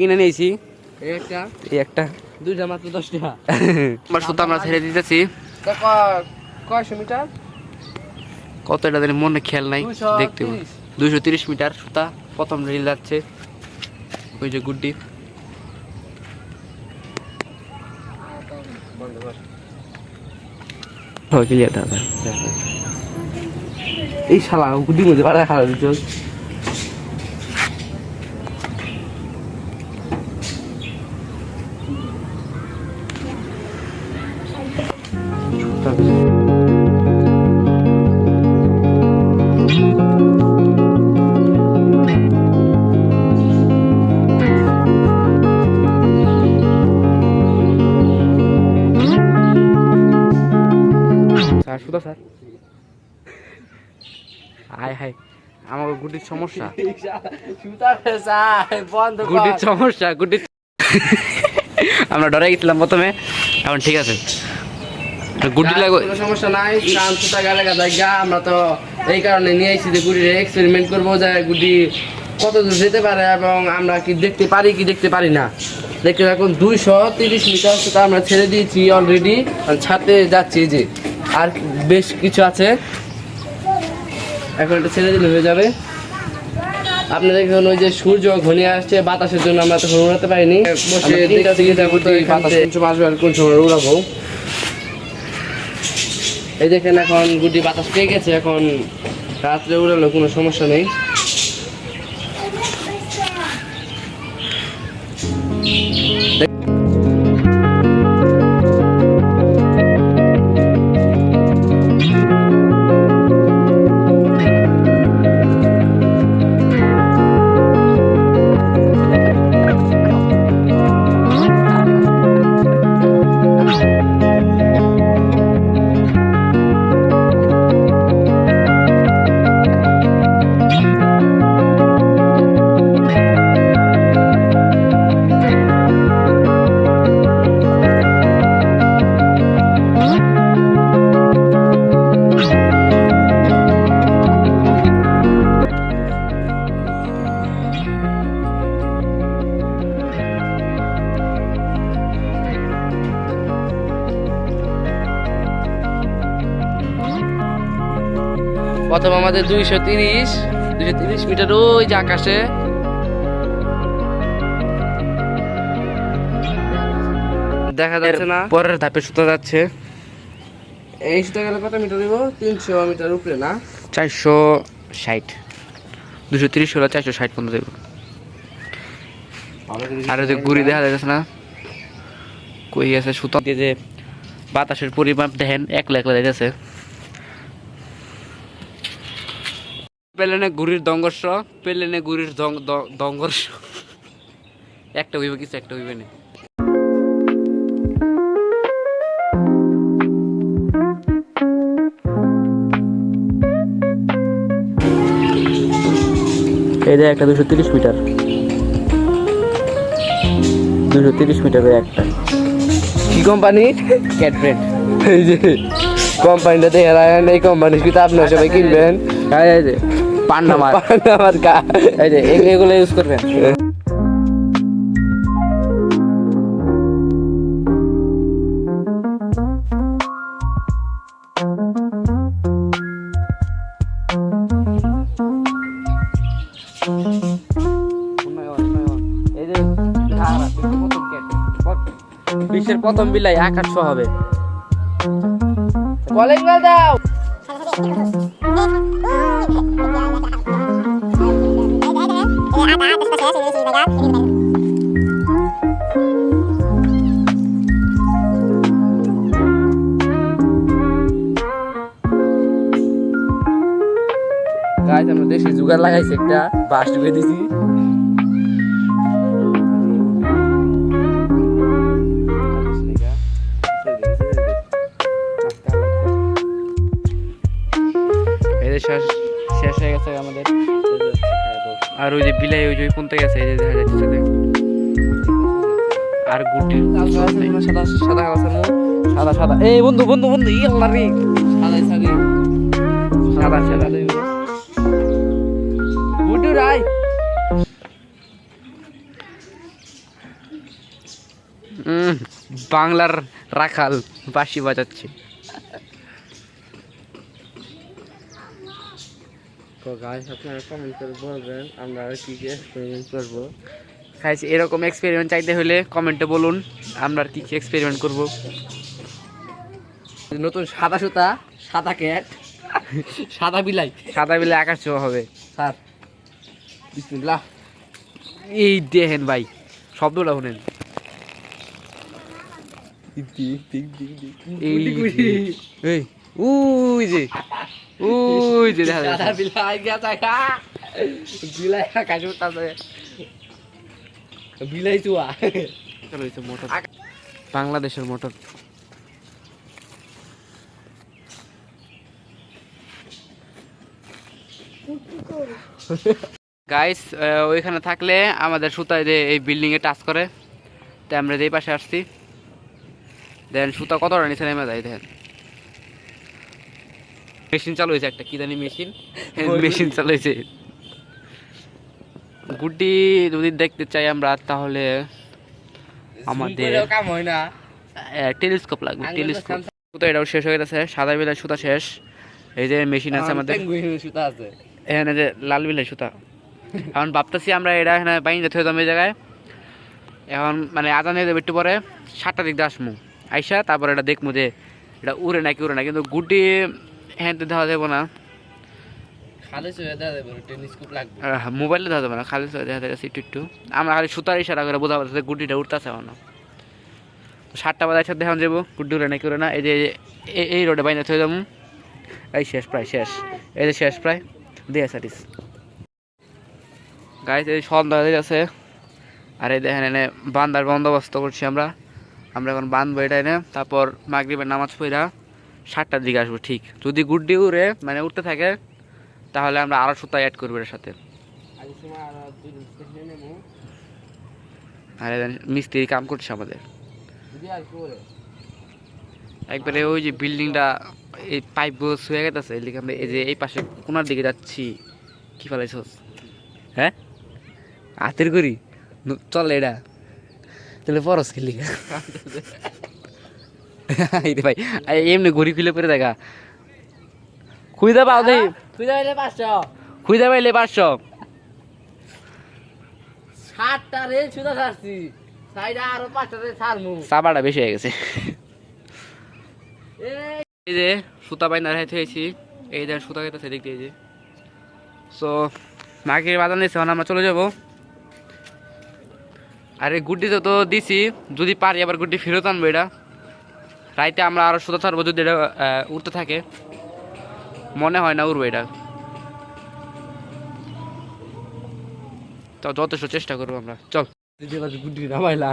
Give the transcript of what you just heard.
কিনে নিয়েছি এই একটা দুইটা মাত্র 10 টাকা। আমার সুতো আমরা ছেড়ে দিতেছি। কয়শো মিটার? কত এটা জানি মনে খেয়াল নাই, দেখতে 230 মিটার সুতা প্রথম রিল যাচ্ছে। ওই যে গুড্ডি এই শালা গুড্ডির মধ্যে বাড়া খাওয়া দিচ্ছ। সুতা স্যার হাই হাই আমার গুডির সমস্যা, গুডির সমস্যা, গুডির আমরা ডরে গেছিলাম প্রথমে, এখন ঠিক আছে। গুডি লাগবে, কোনো সমস্যা নাই। কারণ সুতা গেলে জায়গা আমরা তো এই কারণে নিয়ে আইছি যে গুডির এক্সপেরিমেন্ট করবো যে গুডি কত দূর যেতে পারে এবং আমরা কি দেখতে পারি কি দেখতে পারি না। দেখতে থাকুন 230 মিটার সুতা আমরা ছেড়ে দিয়েছি অলরেডি, ছাড়তে যাচ্ছি যে আর বেশ কিছু আছে, এখন এটা ছেড়ে দিলে হয়ে যাবে। আপনি দেখুন ওই যে সূর্য ঘনিয়ে আসছে, বাতাসের জন্য আমরা তখন উড়াতে পারিনি। বসে বাতাস কোন সময় আসবে আর কোন সময় উড়াবো। এই দেখেন এখন গুডি বাতাস পেয়ে গেছে, এখন রাত্রে উড়ালো কোনো সমস্যা নেই। প্রথম আমাদের 230 মিটার ওই যে আকাশে, দেখা যাচ্ছে না। পরের ধাপে সুতা যাচ্ছে। এই সুতা গেলে কত মিটার দিব? 300 মিটার উপরে না, 460, 230 হলো 460 পর্যন্ত দেব। আর যে গুড়ি দেখা যাচ্ছে না কই আছে সুতা দিয়ে, যে বাতাসের পরিমাপ দেখেন একলা একলা যাইতেছে। পেলেনে গুড়ির দংঘর্ষ, পেলেনে গুড়ির দংঘর্ষ, একটা হইবে কিছু, একটা হইবে না। এই যে একটা 230 মিটার, 230 মিটারের একটা। কি কোম্পানি? ক্যাটব্রেড। এই যে কোম্পানিটা দেখে রাখেন, এই কোম্পানি কিন্তু আপনারা সবাই কিনবেন। এই যে পান্ডা মার, আমার গা, এই যে এগুলো ইউজ করবেন। বিশ্বের প্রথম বিলাই আকাশ হবে। কলিং বেল দাও। গাইস আমরা দেশে জুগার লাগাইছি, একটা বাঁশ ঢুকে দিছি। শেষ হয়ে গেছে আমাদের। আর ওই যে বিলাই ওই যে পৌঁতে গেছে, এই যে দেখা যাচ্ছে। আর গুটি সাদা সাদা সাদা সাদা, এই বন্ধু বন্ধু বন্ধু ই আল্লাহ রে, সাদা সাদা সাদা সাদা গুডু রাই বাংলার রাখাল বাঁশি বাজাচ্ছে। তো গাইস আপনারা কমেন্ট করে বলবেন আমরা আর কি কি এক্সপেরিমেন্ট করব। গাইস এরকম এক্সপেরিমেন্ট চাইতে হলে কমেন্টে বলুন, আমরা আর কি কি এক্সপেরিমেন্ট করব। নতুন সাদা সুতা, সাদা ক্যাট, সাদা বিলাই, সাদা বিলে আকাশ ছোঁয়া হবে। স্যার বিসমিল্লাহ। এই দেখেন ভাই, শব্দটা শুনেন। এই এই ওই যে দেখা সাদা যাচ্ছে। বিলাই গেছে বিলাই আকাশ উঠতেছে, বিলাই চুয়া। রয়েছে মোটর, বাংলাদেশের মোটর। গাইস ওইখানে থাকলে আমাদের সুতায় যে এই বিল্ডিং এ টাচ করে, তাই আমরা এই পাশে আসছি। দেন সুতা কতটা নিচে নেমে যায় দেখেন। মেশিন চালু হয়েছে একটা, কি জানি মেশিন, মেশিন চালু হয়েছে। গুড্ডি যদি দেখতে চাই আমরা তাহলে আমাদের কাম হয় না, টেলিস্কোপ লাগবে। টেলিস্কোপ সুতা এটাও শেষ হয়ে গেছে, সাদা বিলাই সুতা শেষ। এই যে মেশিন আছে আমাদের, সুতা আছে এখানে যে লাল বিলাই সুতা। এখন ভাবতেছি আমরা এটা এখানে বাইন যেতে হতাম এই জায়গায়। এখন মানে আজান দিয়ে দেবে একটু পরে, 7টার দিক দিয়ে আসমু, আইসা তারপর এটা দেখবো যে এটা উড়ে না কি উড়ে না। কিন্তু গুড্ডি হ্যাঁ দেওয়া যাবো না, খালি চুয়ে দেওয়া যাবে, টেলিস্কোপ লাগবে। মোবাইলে দেওয়া যাবে না, খালি দেখা যাচ্ছে একটু একটু। আমরা খালি সুতার ইশারা করে বোঝা পারতেছে গুড্ডিটা উঠতেছে না। 7টা বাজার সাথে দেখান যাবো গুড্ডি উড়ে না কি উড়ে না। এই যে এই রোডে বাইরে হয়ে যাবো, এই শেষ প্রায় শেষ, এই যে শেষ প্রায় দিয়ে সারিস। গাইস এই সন্ধ্যা হয়ে গেছে, আর এই দেখেন এনে বান্ধার বন্দোবস্ত করছি আমরা। আমরা এখন বাঁধবো এটা এনে, তারপর মাগরিবের নামাজ পড়া 7টার দিকে আসবো ঠিক। যদি গুড্ডি উড়ে মানে উঠতে থাকে তাহলে আমরা আরো সুতা অ্যাড করবো এর সাথে। আর মিস্ত্রি কাম করছে আমাদের একবারে। ওই যে বিল্ডিংটা এই পাইপ গোছ হয়ে গেছে, এই দিকে আমরা এই যে এই পাশে কোনার দিকে যাচ্ছি। কি ফেলাইছস? হ্যাঁ হাতের করি চল এটা তাহলে পরস খেলি ভাই, এমনি ঘুরি খুলে পরে দেখা। খুঁজে পাও দেই, খুঁজে পাইলে 500, খুঁজে পাইলে 500। 7টা রে সুতা ছাড়ছি, সাইডা আরো 5টা রে ছাড়মু। চাপাটা বেশি হয়ে গেছে। এই এই যে সুতা বাইনা রেখে হয়েছি, এই যে সুতা কেটেছে দেখতে। এই যে সো মাকে বাজার নিয়েছে, এখন আমরা চলে যাবো। আরে গুড্ডিতে তো দিছি, যদি পারি আবার গুড্ডি ফেরত আনবো। এটা রাইতে আমরা আরো সুতা ছাড়বো, যদি এটা উঠতে থাকে। মনে হয় না উড়বো এটা, তো যথেষ্ট চেষ্টা করবো আমরা। চল গুড্ডি নামাইলা